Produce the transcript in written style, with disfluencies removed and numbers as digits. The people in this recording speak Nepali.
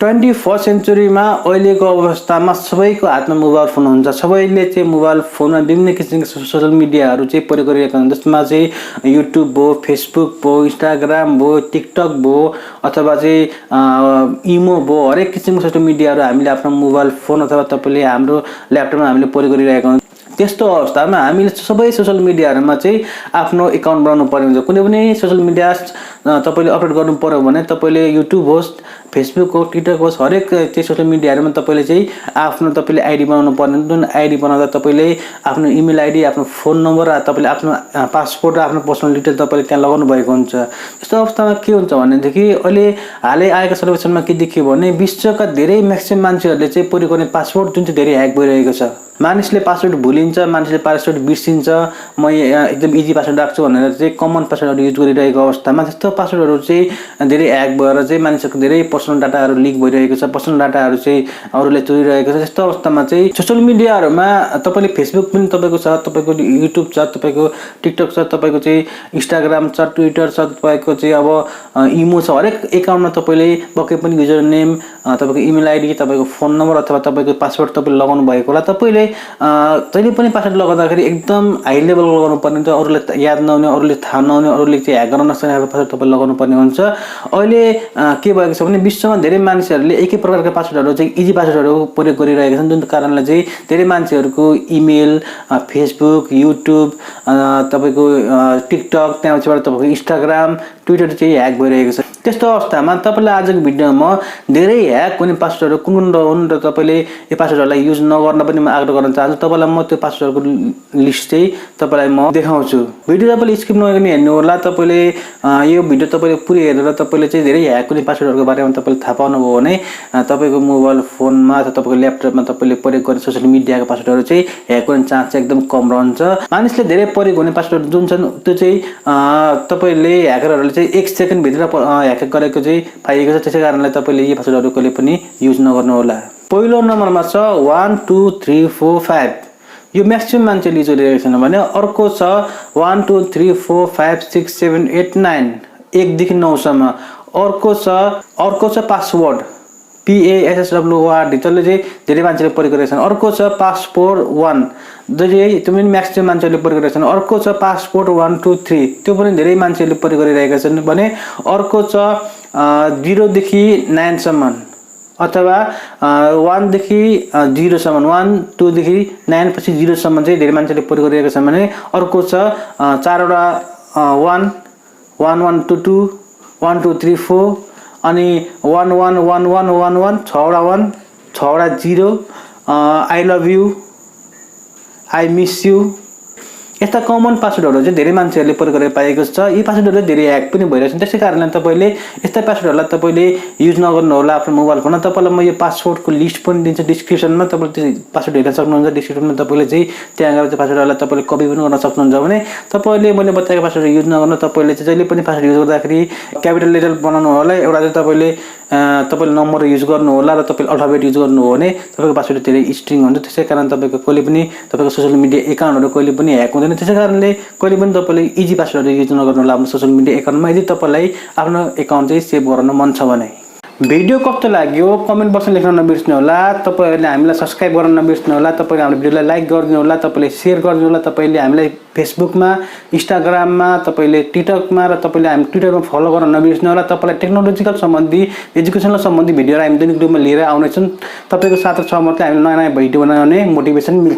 21st सेन्चुरीमा अहिलेको अवस्थामा सबैको हातमा मोबाइल फोन हुन्छ। सबैले चाहिँ मोबाइल फोनमा विभिन्न किसिमका सोशल मिडियाहरू चाहिँ प्रयोग गरिरहेका हुन्छन्, जसमा चाहिँ युट्युब भयो, फेसबुक भयो, इन्स्टाग्राम भयो, टिकटक भयो, अथवा चाहिँ इमो भयो, हरेक किसिमको सोशल मिडियाहरू हामीले आफ्नो मोबाइल फोन अथवा तपाईँले हाम्रो ल्यापटपमा हामीले प्रयोग गरिरहेका हुन्छौँ। त्यस्तो अवस्थामा हामीले सबै सोशल मिडियाहरूमा चाहिँ आफ्नो एकाउन्ट बनाउनु पर्ने हुन्छ। कुनै पनि सोशल मिडिया तपाईँले अपलोड गर्नु पर्यो भने तपाईँले युट्युब होस्, फेसबुक हो, टिकटक होस्, हरेक चाहिँ सोशल मिडियाहरूमा तपाईँले चाहिँ आफ्नो तपाईँले आइडी बनाउनु पर्ने। जुन आइडी बनाउँदा तपाईँले आफ्नो इमेल आइडी, आफ्नो फोन नम्बर, तपाईँले आफ्नो पासपोर्ट र आफ्नो पर्सनल डिटेल तपाईँले त्यहाँ लगाउनु भएको हुन्छ। यस्तो अवस्थामा के हुन्छ भनेदेखि अहिले हालै आएका सर्वेक्षणमा के देखियो भने विश्वका धेरै म्याक्सिमम मान्छेहरूले चाहिँ प्रयोग गर्ने पासवर्ड जुन चाहिँ धेरै ह्याक भइरहेको छ। मानिसले पासवर्ड भुलिन्छ, मानिसले पासवर्ड बिर्सिन्छ। म एकदम इजी पासवर्ड राख्छु भनेर चाहिँ कमन पासवर्डहरू युज गरिरहेको अवस्थामा त्यस्तो पासवर्डहरू चाहिँ धेरै ह्याक भएर चाहिँ मानिसहरूको धेरै पर्सनल डाटाहरू लिक भइरहेको छ, पर्सनल डाटाहरू चाहिँ अरूले चोरिरहेको छ। त्यस्तो अवस्थामा चाहिँ सोसियल मिडियाहरूमा तपाईँले फेसबुक पनि तपाईँको छ, तपाईँको युट्युब छ, तपाईँको टिकटक छ, तपाईँको चाहिँ इन्स्टाग्राम छ, ट्विटर छ, तपाईँको चाहिँ अब इमो छ। हरेक एकाउन्टमा तपाईँले पक्कै पनि युजर नेम, तपाईँको इमेल आइडी, तपाईँको फोन नम्बर अथवा तपाईँको पासवर्ड तपाईँले लगाउनु भएको होला। तपाईँले जहिले पनि पासवर्ड लगाउँदाखेरि एकदम हाई लेभलको लगाउनु पर्ने हुन्छ। अरूले याद नहुने, अरूले थाहा नहुने, अरूले चाहिँ ह्याक गर्न नसक्ने पासवर्ड तपाईँले लगाउनु पर्ने हुन्छ। अहिले के भएको छ भने विश्वमा धेरै मान्छेहरूले एकै प्रकारका पासवर्डहरू चाहिँ इजी पासवर्डहरू प्रयोग गरिरहेका छन्, जुन कारणले चाहिँ धेरै मान्छेहरूको इमेल, फेसबुक, युट्युब, तपाईँको टिकटक, त्यहाँबाट तपाईँको इन्स्टाग्राम, ट्विटर चाहिँ ह्याक भइरहेको छ। त्यस्तो अवस्थामा तपाईँलाई आजको भिडियोमा धेरै ह्याक हुने पासवर्डहरू कुन कुन हुन् र तपाईँले यो पासवर्डहरूलाई युज नगर्न पनि म आग्रह गर्न चाहन्छु। तपाईँलाई म त्यो पासवर्डको लिस्ट चाहिँ तपाईँलाई म देखाउँछु। भिडियो तपाईँले स्किप नगरिकन हेर्नु होला। तपाईँले यो भिडियो तपाईँले पुरै हेरेर तपाईँले चाहिँ धेरै ह्याक हुने पासवर्डहरूको बारेमा तपाईँले थाहा पाउनुभयो भने तपाईँको मोबाइल फोनमा अथवा तपाईँको ल्यापटपमा तपाईँले प्रयोग गर्ने सोसियल मिडियाको पासवर्डहरू चाहिँ ह्याक हुने चान्स चाहिँ एकदम कम रहन्छ। मानिसले धेरै प्रयोग हुने पासवर्ड जुन छन् त्यो चाहिँ तपाईँले ह्याकरहरूले चाहिँ 1 सेकेन्डभित्र ह्याक गरेको चाहिँ पाइएको छ। त्यसै कारणले तपाईँले यो पासवर्डहरू कहिले पनि युज नगर्नु होला। पहिलो नम्बरमा छ 1 2 3 4 5। यो म्याक्सिमम मान्छेले युज गरिरहेको छैन भने अर्को छ 1 2 3 4 5 6 7 8 9, 1 देखि 9 सम्म। अर्को छ पासवर्ड, PASSWORD, जसले चाहिँ धेरै मान्छेले प्रयोग गरेका छन्। अर्को छ पासपोर्ट 1, जो चाहिँ त्यो पनि म्याक्सिमम मान्छेले प्रयोग गरेका छन्। अर्को छ पासपोर्ट 1 2 3, त्यो पनि धेरै मान्छेले प्रयोग गरिरहेका छन् भने अर्को छ 0 देखि 9 सम्म अथवा 1 देखि 0 सम्म, 1 2 देखि 9 पछि 0 सम्म चाहिँ धेरै मान्छेले प्रयोग गरिरहेका छन् भने अर्को छ 4वटा 1 1 1 2 2 1 2 3 4 अनि 1 1 1 1 1 1 6वटा 1 6वटा 0 I love you, I miss you. यस्ता कमन पासवर्डहरू चाहिँ धेरै मान्छेहरूले प्रयोग गरेर पाएको छ। यी पासवर्डहरू धेरै ह्याक पनि भइरहेको छ। त्यसै कारणले तपाईँले यस्ता पासवर्डहरूलाई तपाईँले युज नगर्नु होला आफ्नो मोबाइल फोनमा। तपाईँलाई म यो पासवर्डको लिस्ट पनि दिन्छु डिस्क्रिप्सनमा, तपाईँले त्यो पासवर्ड हेर्न सक्नुहुन्छ। डिस्क्रिप्सनमा तपाईँले चाहिँ त्यहाँ गएर त्यो पासवर्डहरूलाई तपाईँले कपी पनि गर्न सक्नुहुन्छ। भने तपाईँले मैले बताएको पासवर्ड युज नगर्नु, तपाईँले चाहिँ जहिले पनि पासवर्ड युज गर्दाखेरि क्यापिटल लेटर बनाउनु होला। एउटा चाहिँ तपाईँले नम्बर युज गर्नु होला र तपाईँले अल्फाबेट युज गर्नु हो भने तपाईँको पासवर्ड धेरै स्ट्रिङ हुन्छ। त्यसै कारण तपाईँको कहिले पनि तपाईँको सोसियल मिडिया एकाउन्टहरू कहिले पनि ह्याक हुँदैन। त्यसै कारणले कहिले पनि तपाईँले इजी पासवर्डहरू युज नगर्नु होला आफ्नो सोसियल मिडिया एकाउन्टमा, यदि तपाईँलाई आफ्नो एकाउन्ट चाहिँ सेभ गर्न मन छ भने। भिडियो कस्तो लाग्यो कमेन्ट बक्समा लेख्न नबिर्स्नु होला। तपाईँहरूले हामीलाई सब्स्क्राइब गर्न नबिर्स्नु होला। तपाईँले हाम्रो भिडियोलाई लाइक गरिदिनु होला, तपाईँले सेयर गरिदिनु होला। तपाईँले हामीलाई फेसबुकमा, इन्स्टाग्राममा, तपाईँले टिकटकमा र तपाईँले हामी ट्विटरमा फलो गर्न नबिर्स्नु होला। तपाईँलाई टेक्नोलोजिकल सम्बन्धी, एजुकेसनल सम्बन्धी भिडियोहरू हामी दैनिक रूपमा लिएर आउनेछौँ। तपाईँको साथ छ मात्रै हामीले नयाँ नयाँ भिडियो बनाउने मोटिभेसन मिल्छ।